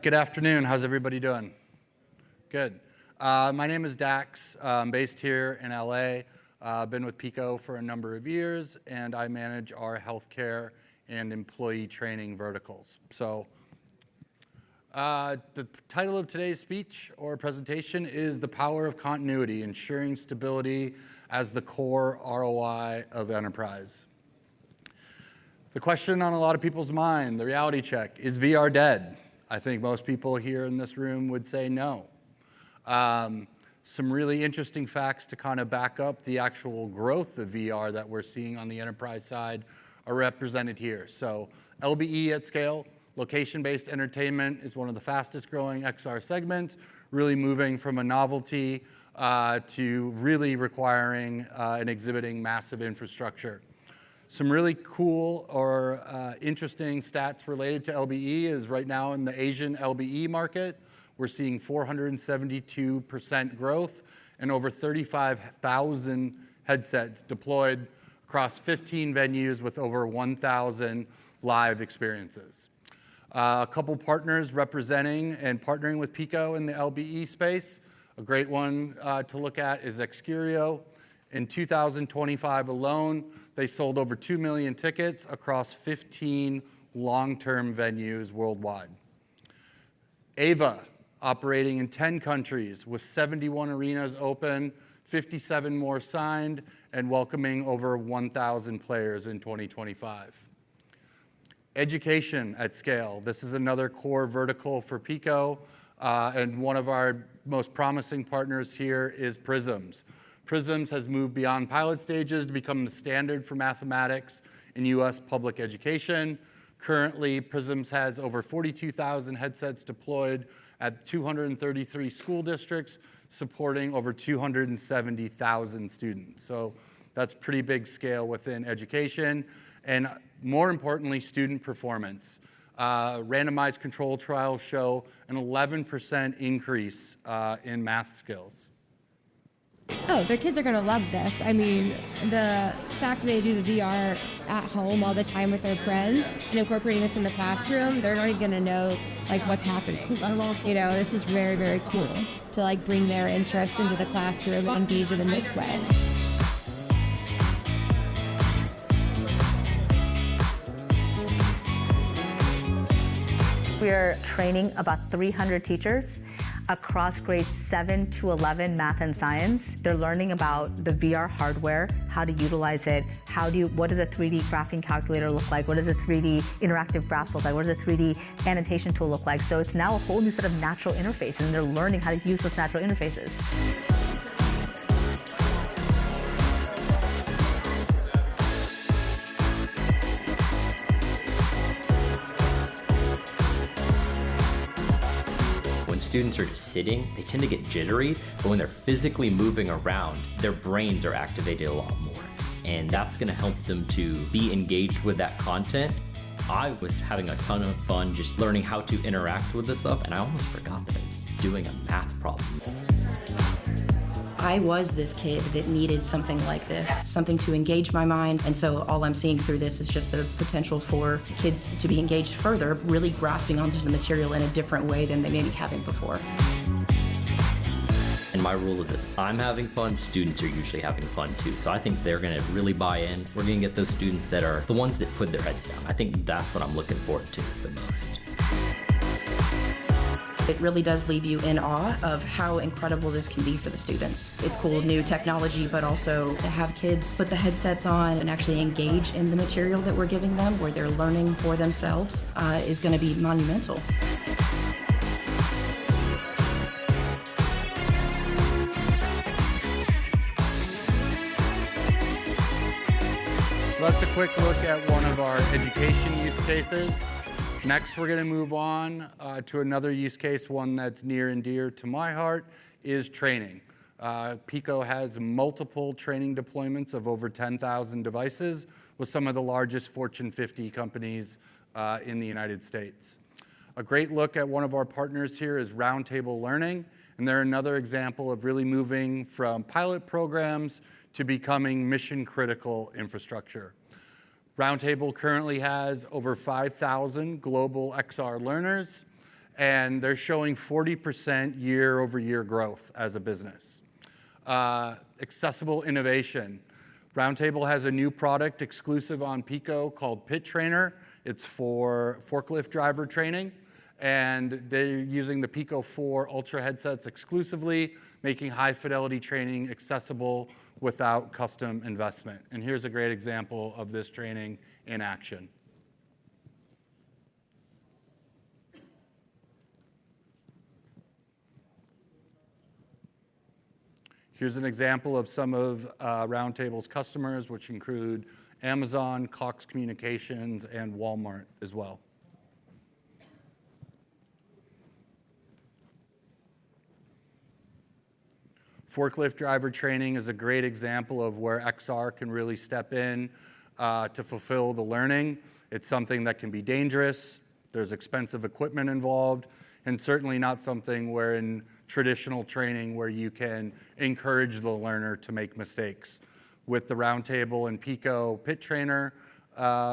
Good afternoon. How's everybody doing? Good. My name is Dax. I'm based here in LA. I've been with PICO for a number of years, and I manage our healthcare and employee training verticals. So the title of today's speech or presentation is The Power of Continuity, Ensuring Stability as the Core ROI of Enterprise. The question on a lot of people's mind, the reality check, is VR dead? I think most people here in this room would say no. Some really interesting facts to kind of back up the actual growth of VR that we're seeing on the enterprise side are represented here. So LBE at scale, location-based entertainment is one of the fastest growing XR segments, really moving from a novelty to really requiring and exhibiting massive infrastructure. Some really cool or interesting stats related to LBE is right now in the Asian LBE market, we're seeing 472% growth and over 35,000 headsets deployed across 15 venues with over 1,000 live experiences. A couple partners representing and partnering with PICO in the LBE space. A great one to look at is Excurio. In 2025 alone, they sold over 2 million tickets across 15 long-term venues worldwide. Ava, operating in 10 countries with 71 arenas open, 57 more signed, and welcoming over 1,000 players in 2025. Education at scale. This is another core vertical for PICO, and one of our most promising partners here is Prisms. Prisms has moved beyond pilot stages to become the standard for mathematics in US public education. Currently, Prisms has over 42,000 headsets deployed at 233 school districts, supporting over 270,000 students. So that's pretty big scale within education. And more importantly, student performance. Randomized control trials show an 11% increase in math skills. Oh, their kids are going to love this. I mean, the fact that they do the VR at home all the time with their friends and incorporating this in the classroom, they're already going to know like what's happening. You know, this is very, very cool to like bring their interest into the classroom and engage them in this way. We are training about 300 teachers across grades 7 to 11 math and science. They're learning about the VR hardware, how to utilize it, what does a 3D graphing calculator look like, what does a 3D interactive graph look like, what does a 3D annotation tool look like. So it's now a whole new set of natural interfaces, and they're learning how to use those natural interfaces. Students are just sitting, they tend to get jittery, but when they're physically moving around, their brains are activated a lot more. And that's gonna help them to be engaged with that content. I was having a ton of fun just learning how to interact with this stuff, and I almost forgot that I was doing a math problem. I was this kid that needed something like this, something to engage my mind, and so all I'm seeing through this is just the potential for kids to be engaged further, really grasping onto the material in a different way than they maybe haven't before. And my rule is if I'm having fun, students are usually having fun too. So I think they're gonna really buy in. We're gonna get those students that are the ones that put their heads down. I think that's what I'm looking forward to the most. It really does leave you in awe of how incredible this can be for the students. It's cool new technology, but also to have kids put the headsets on and actually engage in the material that we're giving them, where they're learning for themselves, is going to be monumental. So that's a quick look at one of our education use cases. Next, we're going to move on to another use case, one that's near and dear to my heart, is training. PICO has multiple training deployments of over 10,000 devices with some of the largest Fortune 50 companies in the United States. A great look at one of our partners here is Roundtable Learning, and they're another example of really moving from pilot programs to becoming mission-critical infrastructure. Roundtable currently has over 5,000 global XR learners, and they're showing 40% year-over-year growth as a business. Accessible innovation. Roundtable has a new product exclusive on PICO called Pit Trainer. It's for forklift driver training, and they're using the PICO 4 Ultra headsets exclusively, making high-fidelity training accessible without custom investment. And here's a great example of this training in action. Here's an example of some of Roundtable's customers, which include Amazon, Cox Communications, and Walmart as well. Forklift driver training is a great example of where XR can really step in to fulfill the learning. It's something that can be dangerous. There's expensive equipment involved, and certainly not something where in traditional training where you can encourage the learner to make mistakes. With the Roundtable and PICO Pit Trainer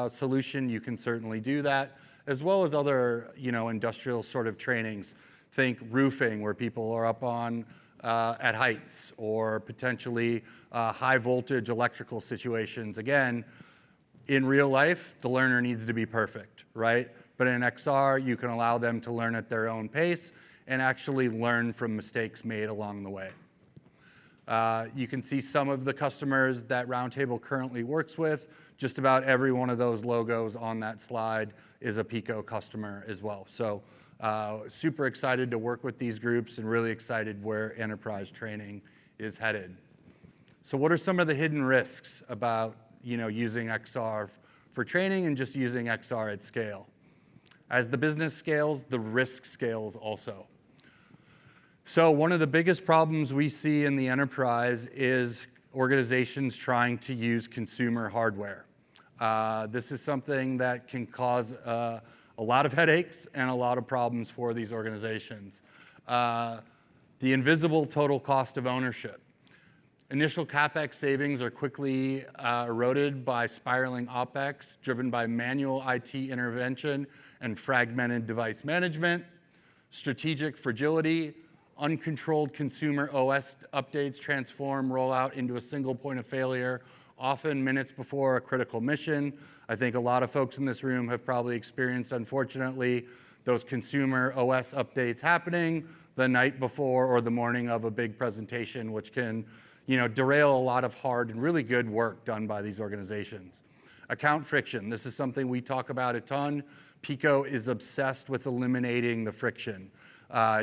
solution, you can certainly do that, as well as other, industrial sort of trainings. Think roofing, where people are up on at heights, or potentially high voltage electrical situations. Again, in real life, the learner needs to be perfect, right? But in XR, you can allow them to learn at their own pace and actually learn from mistakes made along the way. You can see some of the customers that Roundtable currently works with. Just about every one of those logos on that slide is a PICO customer as well. So super excited to work with these groups and really excited where enterprise training is headed. So what are some of the hidden risks about using XR for training and just using XR at scale? As the business scales, the risk scales also. So one of the biggest problems we see in the enterprise is organizations trying to use consumer hardware. This is something that can cause a lot of headaches and a lot of problems for these organizations. The invisible total cost of ownership. Initial CapEx savings are quickly eroded by spiraling OpEx, driven by manual IT intervention and fragmented device management. Strategic fragility. Uncontrolled consumer OS updates transform rollout into a single point of failure, often minutes before a critical mission. I think a lot of folks in this room have probably experienced, unfortunately, those consumer OS updates happening the night before or the morning of a big presentation, which can, derail a lot of hard and really good work done by these organizations. Account friction. This is something we talk about a ton. PICO is obsessed with eliminating the friction.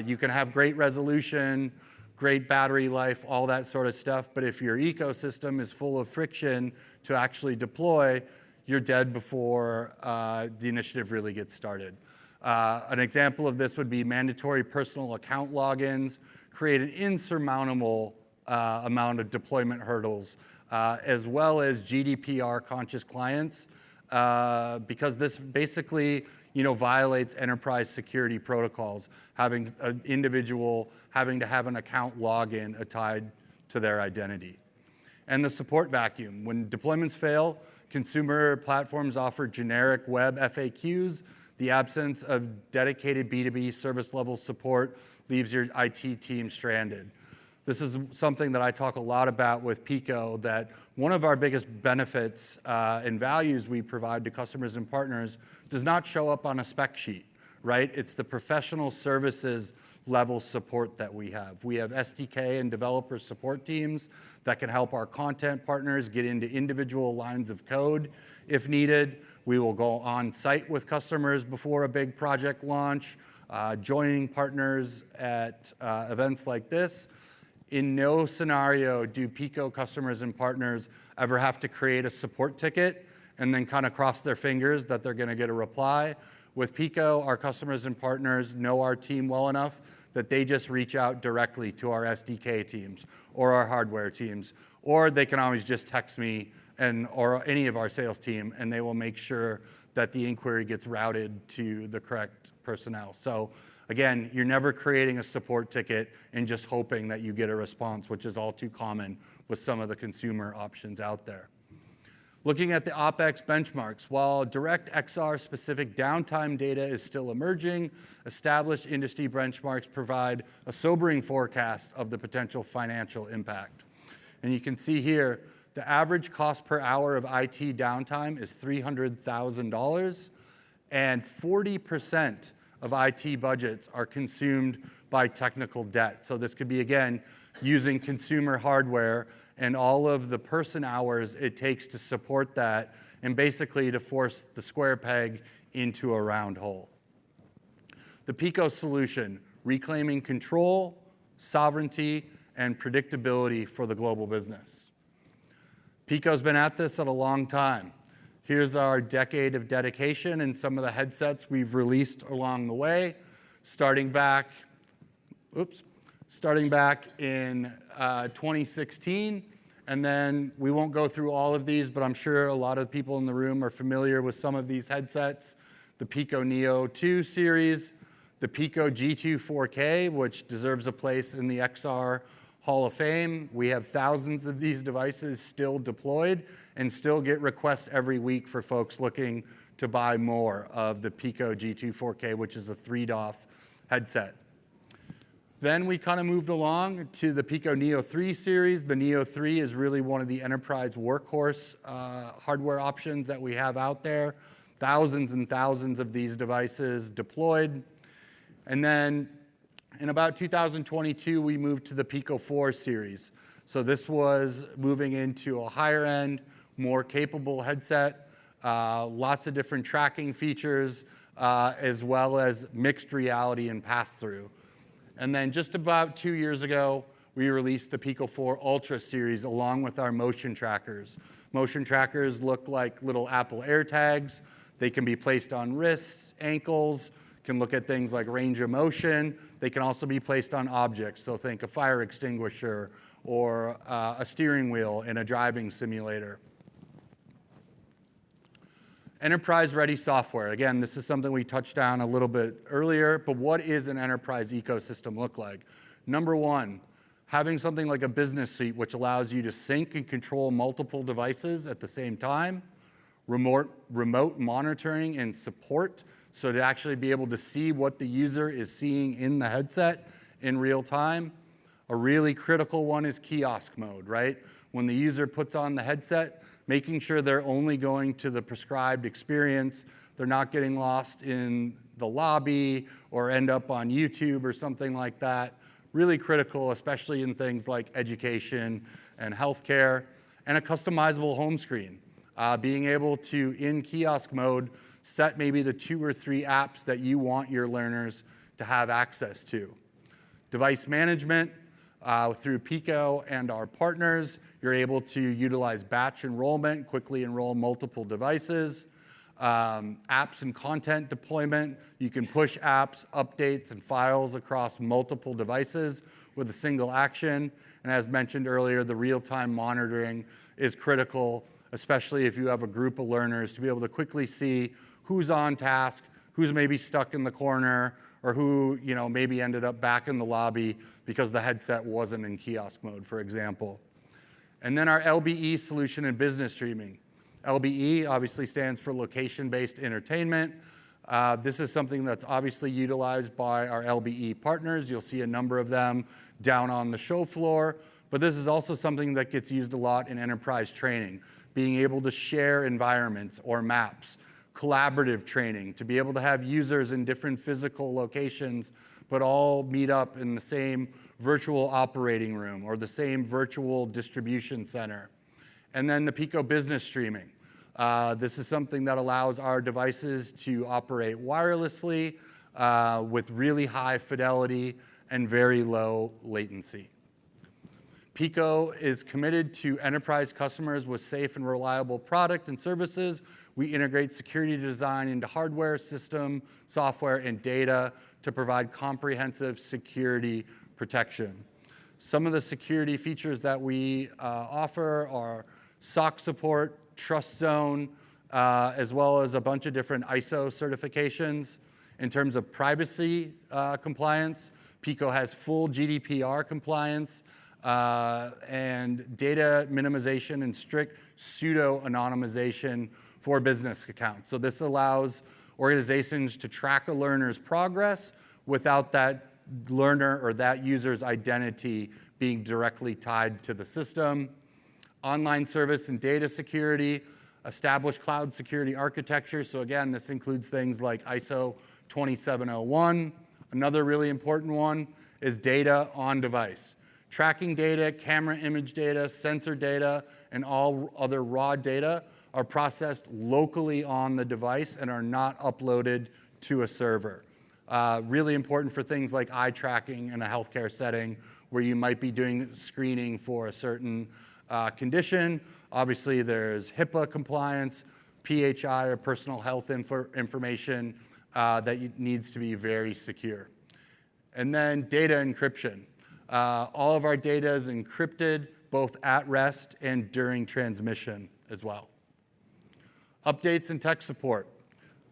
You can have great resolution, great battery life, all that sort of stuff, but if your ecosystem is full of friction to actually deploy, you're dead before the initiative really gets started. An example of this would be mandatory personal account logins, create an insurmountable amount of deployment hurdles, as well as GDPR-conscious clients, because this basically violates enterprise security protocols, having an individual having to have an account login tied to their identity. And the support vacuum. When deployments fail, consumer platforms offer generic web FAQs. The absence of dedicated B2B service level support leaves your IT team stranded. This is something that I talk a lot about with PICO, that one of our biggest benefits and values we provide to customers and partners does not show up on a spec sheet, right? It's the professional services level support that we have. We have SDK and developer support teams that can help our content partners get into individual lines of code if needed. We will go on site with customers before a big project launch, joining partners at events like this. In no scenario do PICO customers and partners ever have to create a support ticket and then kind of cross their fingers that they're going to get a reply. With PICO, our customers and partners know our team well enough that they just reach out directly to our SDK teams or our hardware teams, or they can always just text me or any of our sales team, and they will make sure that the inquiry gets routed to the correct personnel. So again, you're never creating a support ticket and just hoping that you get a response, which is all too common with some of the consumer options out there. Looking at the OpEx benchmarks, while direct XR-specific downtime data is still emerging, established industry benchmarks provide a sobering forecast of the potential financial impact. And you can see here, the average cost per hour of IT downtime is $300,000, and 40% of IT budgets are consumed by technical debt. So this could be, again, using consumer hardware and all of the person hours it takes to support that, and basically to force the square peg into a round hole. The PICO solution, reclaiming control, sovereignty, and predictability for the global business. PICO's been at this a long time. Here's our decade of dedication and some of the headsets we've released along the way, starting back in 2016. And then we won't go through all of these, but I'm sure a lot of people in the room are familiar with some of these headsets. The PICO Neo 2 series, the PICO G2 4K, which deserves a place in the XR Hall of Fame. We have thousands of these devices still deployed and still get requests every week for folks looking to buy more of the PICO G2 4K, which is a 3DOF headset. Then we kind of moved along to the PICO Neo 3 series. The Neo 3 is really one of the enterprise workhorse hardware options that we have out there. Thousands and thousands of these devices deployed. And then in about 2022, we moved to the PICO 4 series. So this was moving into a higher end, more capable headset, lots of different tracking features, as well as mixed reality and pass-through. And then just about 2 years ago, we released the PICO 4 Ultra series along with our motion trackers. Motion trackers look like little Apple AirTags. They can be placed on wrists, ankles, can look at things like range of motion. They can also be placed on objects, so think a fire extinguisher or a steering wheel in a driving simulator. Enterprise-ready software. Again, this is something we touched on a little bit earlier, but what is an enterprise ecosystem look like? Number one, having something like a business suite which allows you to sync and control multiple devices at the same time, remote monitoring and support, so to actually be able to see what the user is seeing in the headset in real time. A really critical one is kiosk mode, right? When the user puts on the headset, making sure they're only going to the prescribed experience, they're not getting lost in the lobby or end up on YouTube or something like that. Really critical, especially in things like education and healthcare. And a customizable home screen. Being able to, in kiosk mode, set maybe the 2 or 3 apps that you want your learners to have access to. Device management, through PICO and our partners, you're able to utilize batch enrollment, quickly enroll multiple devices. Apps and content deployment, you can push apps, updates, and files across multiple devices with a single action. And as mentioned earlier, the real-time monitoring is critical, especially if you have a group of learners, to be able to quickly see who's on task, who's maybe stuck in the corner, or who maybe ended up back in the lobby because the headset wasn't in kiosk mode, for example. And then our LBE solution in business streaming. LBE obviously stands for location-based entertainment. This is something that's obviously utilized by our LBE partners. You'll see a number of them down on the show floor, but this is also something that gets used a lot in enterprise training, being able to share environments or maps, collaborative training, to be able to have users in different physical locations, but all meet up in the same virtual operating room or the same virtual distribution center. And then the PICO business streaming. This is something that allows our devices to operate wirelessly with really high fidelity and very low latency. PICO is committed to enterprise customers with safe and reliable product and services. We integrate security design into hardware, system, software, and data to provide comprehensive security protection. Some of the security features that we offer are SOC support, Trust Zone, as well as a bunch of different ISO certifications. In terms of privacy compliance, PICO has full GDPR compliance and data minimization and strict pseudo-anonymization for business accounts. So this allows organizations to track a learner's progress without that learner or that user's identity being directly tied to the system. Online service and data security, establish cloud security architecture. So again, this includes things like ISO 27001. Another really important one is data on device. Tracking data, camera image data, sensor data, and all other raw data are processed locally on the device and are not uploaded to a server. Really important for things like eye tracking in a healthcare setting where you might be doing screening for a certain condition. Obviously, there's HIPAA compliance, PHI, or personal health information that needs to be very secure. And then data encryption. All of our data is encrypted both at rest and during transmission as well. Updates and tech support.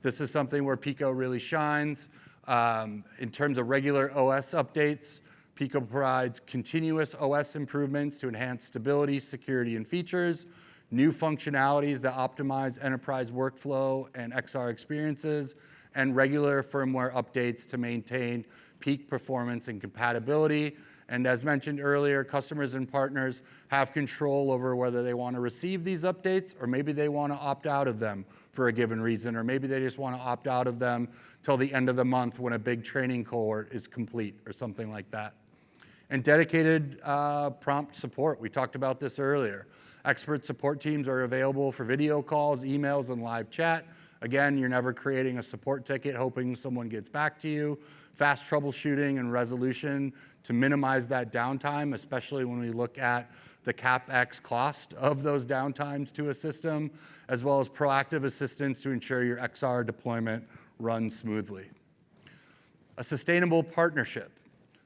This is something where PICO really shines. In terms of regular OS updates, PICO provides continuous OS improvements to enhance stability, security, and features, new functionalities that optimize enterprise workflow and XR experiences, and regular firmware updates to maintain peak performance and compatibility. And as mentioned earlier, customers and partners have control over whether they want to receive these updates, or maybe they want to opt out of them for a given reason, or maybe they just want to opt out of them till the end of the month when a big training cohort is complete or something like that. And dedicated prompt support. We talked about this earlier. Expert support teams are available for video calls, emails, and live chat. Again, you're never creating a support ticket hoping someone gets back to you. Fast troubleshooting and resolution to minimize that downtime, especially when we look at the CapEx cost of those downtimes to a system, as well as proactive assistance to ensure your XR deployment runs smoothly. A sustainable partnership.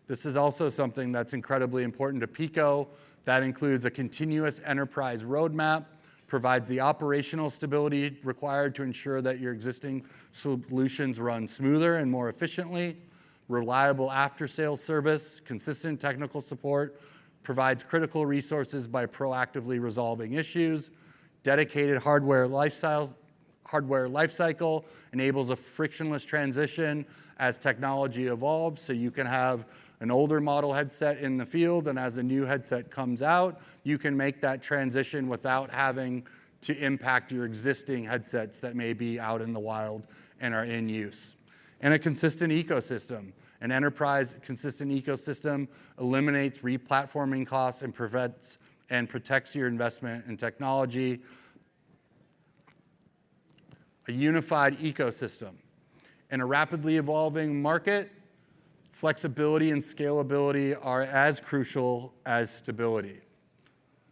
This is also something that's incredibly important to PICO. That includes a continuous enterprise roadmap, provides the operational stability required to ensure that your existing solutions run smoother and more efficiently, reliable after-sales service, consistent technical support, provides critical resources by proactively resolving issues, dedicated hardware lifecycle enables a frictionless transition as technology evolves, so you can have an older model headset in the field, and as a new headset comes out, you can make that transition without having to impact your existing headsets that may be out in the wild and are in use. And a consistent ecosystem. An enterprise consistent ecosystem eliminates replatforming costs and protects your investment in technology. A unified ecosystem. In a rapidly evolving market, flexibility and scalability are as crucial as stability.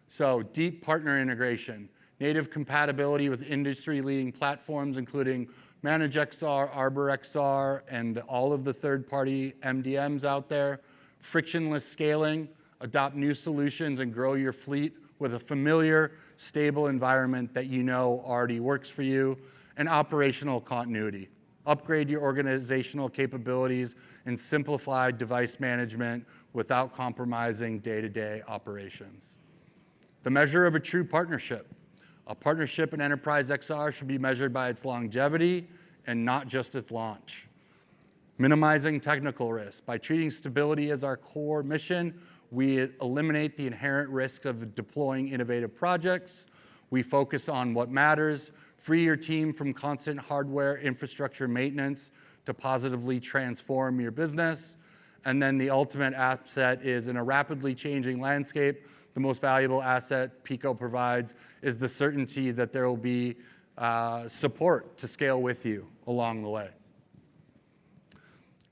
So deep partner integration, native compatibility with industry-leading platforms, including ManageXR, ArborXR, and all of the third-party MDMs out there. Frictionless scaling, adopt new solutions and grow your fleet with a familiar, stable environment that you know already works for you. And operational continuity. Upgrade your organizational capabilities and simplify device management without compromising day-to-day operations. The measure of a true partnership. A partnership in Enterprise XR should be measured by its longevity and not just its launch. Minimizing technical risk. By treating stability as our core mission, we eliminate the inherent risk of deploying innovative projects. We focus on what matters, free your team from constant hardware infrastructure maintenance to positively transform your business. And then the ultimate asset is, in a rapidly changing landscape, the most valuable asset PICO provides is the certainty that there will be support to scale with you along the way.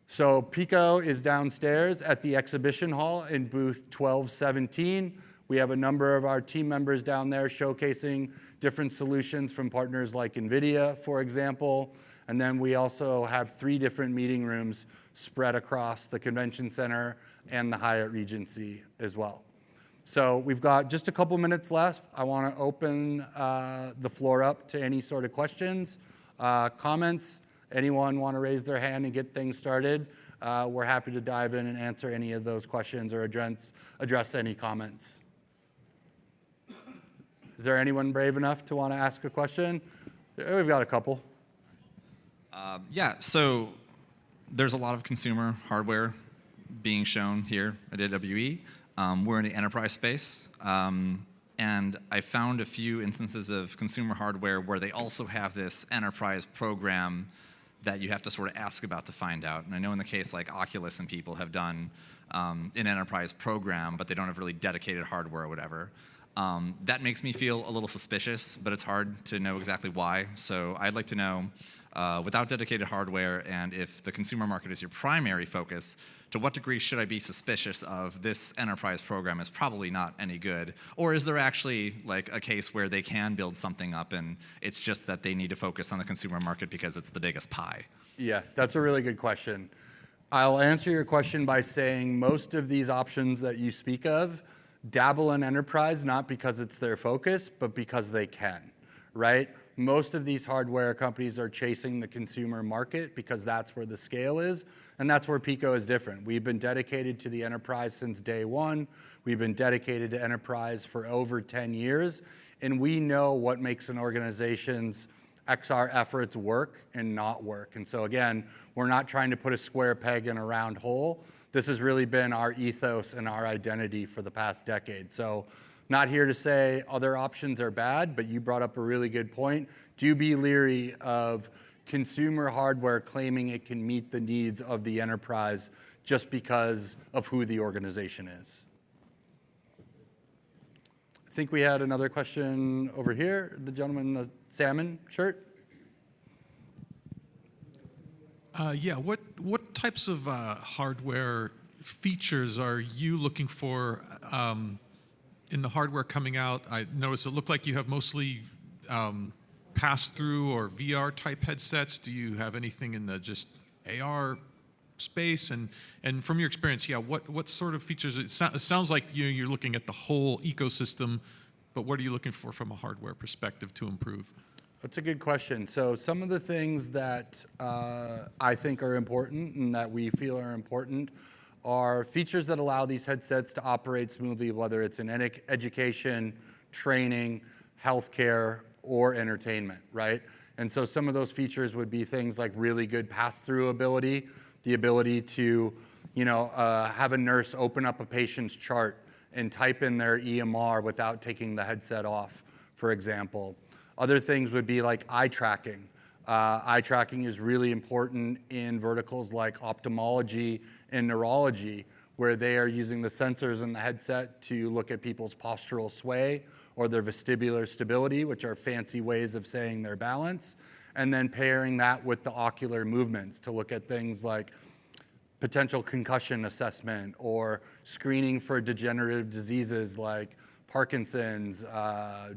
So PICO is downstairs at the exhibition hall in booth 1217. We have a number of our team members down there showcasing different solutions from partners like NVIDIA, for example. And then we also have 3 different meeting rooms spread across the convention center and the Hyatt Regency as well. So we've got just a couple minutes left. I want to open the floor up to any sort of questions, comments. Anyone want to raise their hand and get things started? we're happy to dive in and answer any of those questions or address any comments. Is there anyone brave enough to want to ask a question? We've got a couple. Yeah, so there's a lot of consumer hardware being shown here at AWE. We're in the enterprise space, and I found a few instances of consumer hardware where they also have this enterprise program that you have to sort of ask about to find out. And I know in the case like Oculus and people have done an enterprise program, but they don't have really dedicated hardware or whatever. That makes me feel a little suspicious, but it's hard to know exactly why. So I'd like to know, without dedicated hardware, and if the consumer market is your primary focus, to what degree should I be suspicious of this enterprise program is probably not any good? Or is there actually like a case where they can build something up and it's just that they need to focus on the consumer market because it's the biggest pie? Yeah, that's a really good question. I'll answer your question by saying most of these options that you speak of dabble in enterprise, not because it's their focus, but because they can, right? Most of these hardware companies are chasing the consumer market because that's where the scale is, and that's where PICO is different. We've been dedicated to the enterprise since day one. We've been dedicated to enterprise for over 10 years, and we know what makes an organization's XR efforts work and not work. And so again, we're not trying to put a square peg in a round hole. This has really been our ethos and our identity for the past decade. So not here to say other options are bad, but you brought up a really good point. Do be leery of consumer hardware claiming it can meet the needs of the enterprise just because of who the organization is. I think we had another question over here, the gentleman in the salmon shirt. Yeah, what types of hardware features are you looking for in the hardware coming out? I noticed it looked like you have mostly pass-through or VR type headsets. Do you have anything in the just AR space? And from your experience, yeah, what sort of features? It sounds like you're looking at the whole ecosystem, but what are you looking for from a hardware perspective to improve? That's a good question. So some of the things that I think are important and that we feel are important are features that allow these headsets to operate smoothly, whether it's in education, training, healthcare, or entertainment, right? And so some of those features would be things like really good pass-through ability, the ability to, have a nurse open up a patient's chart and type in their EMR without taking the headset off, for example. Other things would be like eye tracking. Eye tracking is really important in verticals like ophthalmology and neurology, where they are using the sensors in the headset to look at people's postural sway or their vestibular stability, which are fancy ways of saying their balance, and then pairing that with the ocular movements to look at things like potential concussion assessment or screening for degenerative diseases like Parkinson's,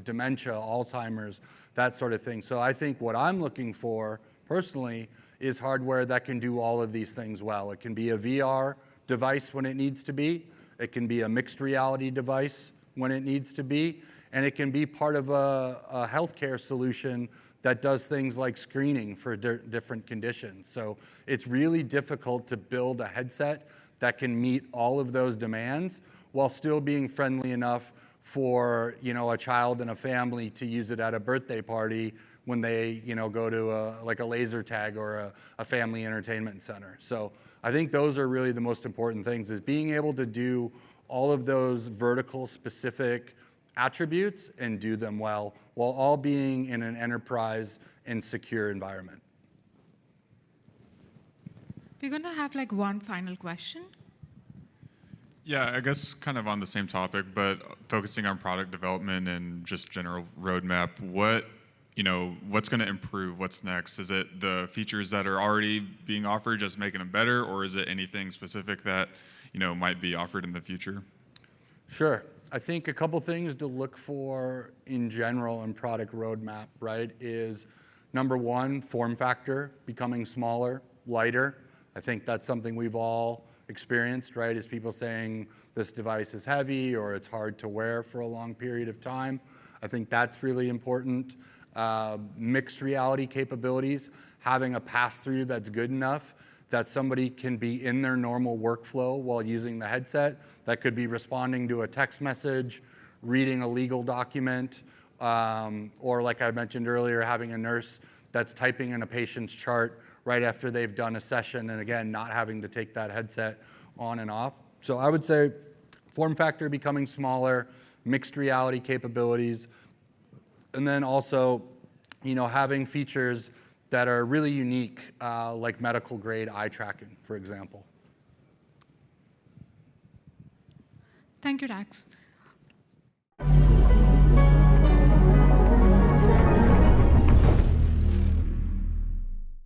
dementia, Alzheimer's, that sort of thing. So I think what I'm looking for personally is hardware that can do all of these things well. It can be a VR device when it needs to be. It can be a mixed reality device when it needs to be. And it can be part of a healthcare solution that does things like screening for different conditions. So it's really difficult to build a headset that can meet all of those demands while still being friendly enough for a child and a family to use it at a birthday party when they go to a laser tag or a family entertainment center. So I think those are really the most important things, is being able to do all of those vertical specific attributes and do them well while all being in an enterprise and secure environment. We're going to have one final question. Yeah, I guess kind of on the same topic, but focusing on product development and just general roadmap, what's going to improve? What's next? Is it the features that are already being offered, just making them better, or is it anything specific that might be offered in the future? Sure. I think a couple things to look for in general in product roadmap, right, is number one, form factor, becoming smaller, lighter. I think that's something we've all experienced, right, is people saying this device is heavy or it's hard to wear for a long period of time. I think that's really important. Mixed reality capabilities, having a pass-through that's good enough that somebody can be in their normal workflow while using the headset. That could be responding to a text message, reading a legal document, or like I mentioned earlier, having a nurse that's typing in a patient's chart right after they've done a session, and again, not having to take that headset on and off. So I would say form factor becoming smaller, mixed reality capabilities, and then also, having features that are really unique, like medical grade eye tracking, for example. Thank you, Dax.